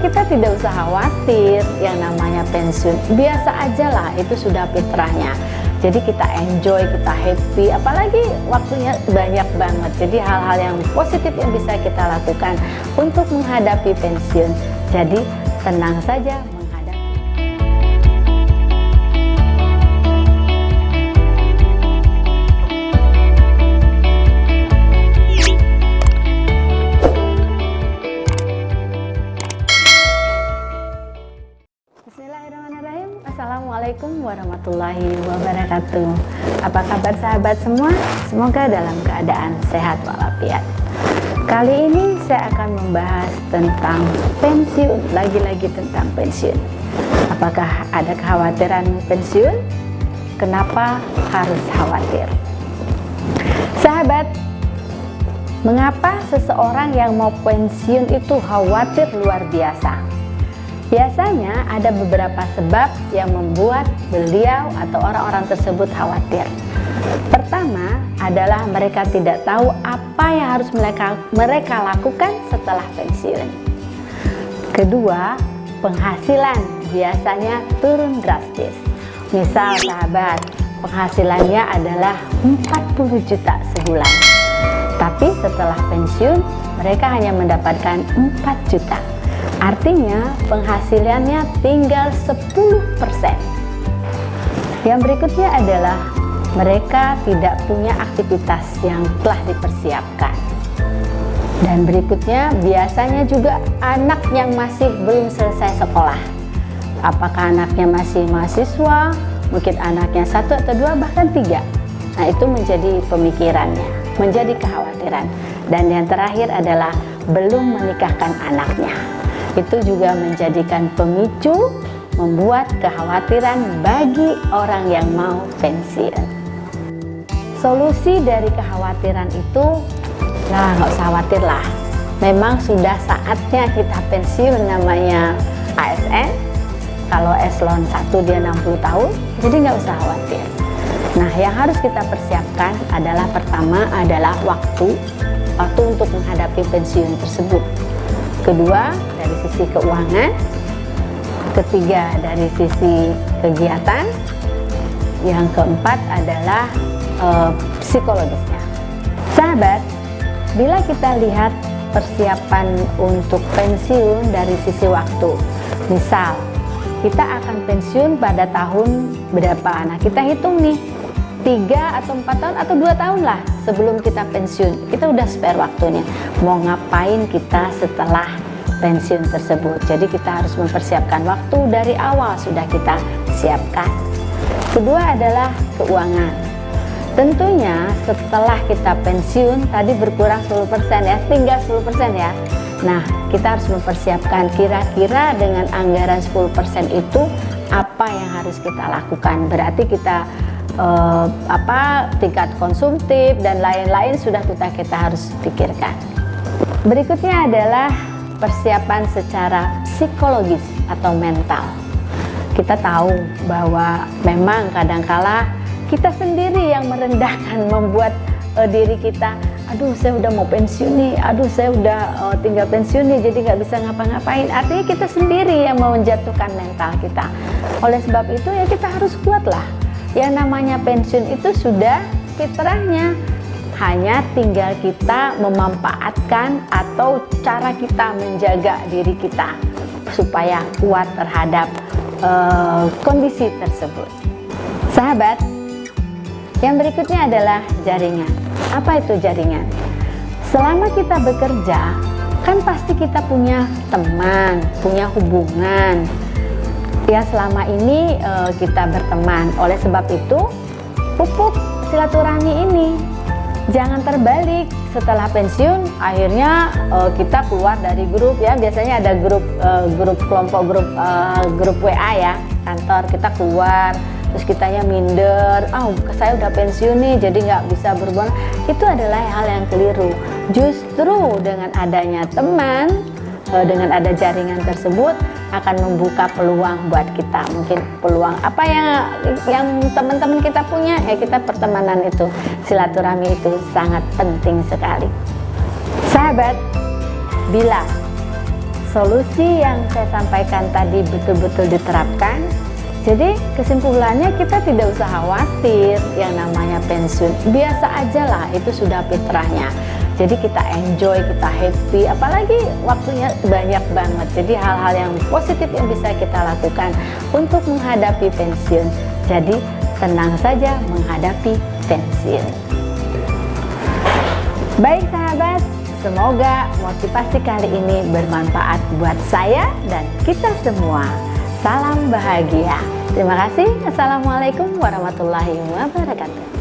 kita tidak usah khawatir yang namanya pensiun, biasa aja lah, itu sudah fitrahnya. Jadi kita enjoy, kita happy, apalagi waktunya banyak banget. Jadi hal-hal yang positif yang bisa kita lakukan untuk menghadapi pensiun. Jadi tenang saja menghadapi. Bismillahirrahmanirrahim. Assalamualaikum warahmatullahi wabarakatuh. Apa kabar sahabat semua? Semoga dalam keadaan sehat walafiat. Kali ini saya akan membahas tentang pensiun, lagi-lagi tentang pensiun. Apakah ada kekhawatiran pensiun? Kenapa harus khawatir? Sahabat, mengapa seseorang yang mau pensiun itu khawatir luar biasa? Biasanya ada beberapa sebab yang membuat beliau atau orang-orang tersebut khawatir. Pertama adalah mereka tidak tahu apa yang harus mereka lakukan setelah pensiun. Kedua, penghasilan biasanya turun drastis. Misal sahabat, penghasilannya adalah 40 juta sebulan. Tapi setelah pensiun mereka hanya mendapatkan 4 juta. Artinya penghasilannya tinggal 10%. Yang berikutnya adalah mereka tidak punya aktivitas yang telah dipersiapkan. Dan berikutnya biasanya juga anak yang masih belum selesai sekolah. Apakah anaknya masih mahasiswa, mungkin anaknya 1 atau 2 bahkan 3. Nah, itu menjadi pemikirannya, menjadi kekhawatiran. Dan yang terakhir adalah belum menikahkan anaknya. Itu juga menjadikan pemicu, membuat kekhawatiran bagi orang yang mau pensiun. Solusi dari kekhawatiran itu, nggak usah khawatir lah. Memang sudah saatnya kita pensiun, namanya ASN. Kalau eselon 1 dia 60 tahun, jadi nggak usah khawatir. Nah, yang harus kita persiapkan adalah pertama adalah waktu untuk menghadapi pensiun tersebut. Kedua, dari sisi keuangan. Ketiga, dari sisi kegiatan. Yang keempat adalah psikologisnya. Sahabat, bila kita lihat persiapan untuk pensiun dari sisi waktu, misal kita akan pensiun pada tahun berapa, nah kita hitung nih 3 atau 4 tahun atau 2 tahun lah sebelum kita pensiun, kita udah spare waktunya mau ngapain kita setelah pensiun tersebut. Jadi kita harus mempersiapkan waktu dari awal, sudah kita siapkan. Kedua adalah keuangan. Tentunya setelah kita pensiun tadi berkurang 10% ya, tinggal 10% ya. Nah, kita harus mempersiapkan kira-kira dengan anggaran 10% itu apa yang harus kita lakukan. Berarti kita tingkat konsumtif dan lain-lain sudah kita harus pikirkan. Berikutnya adalah persiapan secara psikologis atau mental. Kita tahu bahwa memang kadangkala kita sendiri yang merendahkan, membuat diri kita, aduh saya udah mau pensiun nih, aduh saya udah tinggal pensiun nih, jadi nggak bisa ngapa-ngapain. Artinya kita sendiri yang mau menjatuhkan mental kita. Oleh sebab itu ya kita harus kuat lah. Yang namanya pensiun itu sudah fitrahnya, hanya tinggal kita memanfaatkan atau cara kita menjaga diri kita supaya kuat terhadap kondisi tersebut. Sahabat, yang berikutnya adalah jaringan. Apa itu jaringan? Selama kita bekerja, kan pasti kita punya teman, punya hubungan. Ya selama ini kita berteman. Oleh sebab itu, pupuk silaturahmi ini. Jangan terbalik setelah pensiun, akhirnya kita keluar dari grup ya. Biasanya ada grup kelompok, grup WA ya, kantor, kita keluar. Terus kitanya minder, saya udah pensiun nih jadi nggak bisa berhubungan. Itu adalah hal yang keliru. Justru dengan adanya teman, dengan ada jaringan tersebut akan membuka peluang buat kita. Mungkin peluang apa yang teman-teman kita punya, ya kita pertemanan itu, silaturahmi itu sangat penting sekali. Sahabat, bila solusi yang saya sampaikan tadi betul-betul diterapkan, jadi kesimpulannya kita tidak usah khawatir yang namanya pensiun. Biasa aja lah, itu sudah fitrahnya. Jadi kita enjoy, kita happy, apalagi waktunya banyak banget. Jadi hal-hal yang positif yang bisa kita lakukan untuk menghadapi pensiun. Jadi tenang saja menghadapi pensiun. Baik sahabat, semoga motivasi kali ini bermanfaat buat saya dan kita semua. Salam bahagia. Terima kasih. Assalamualaikum warahmatullahi wabarakatuh.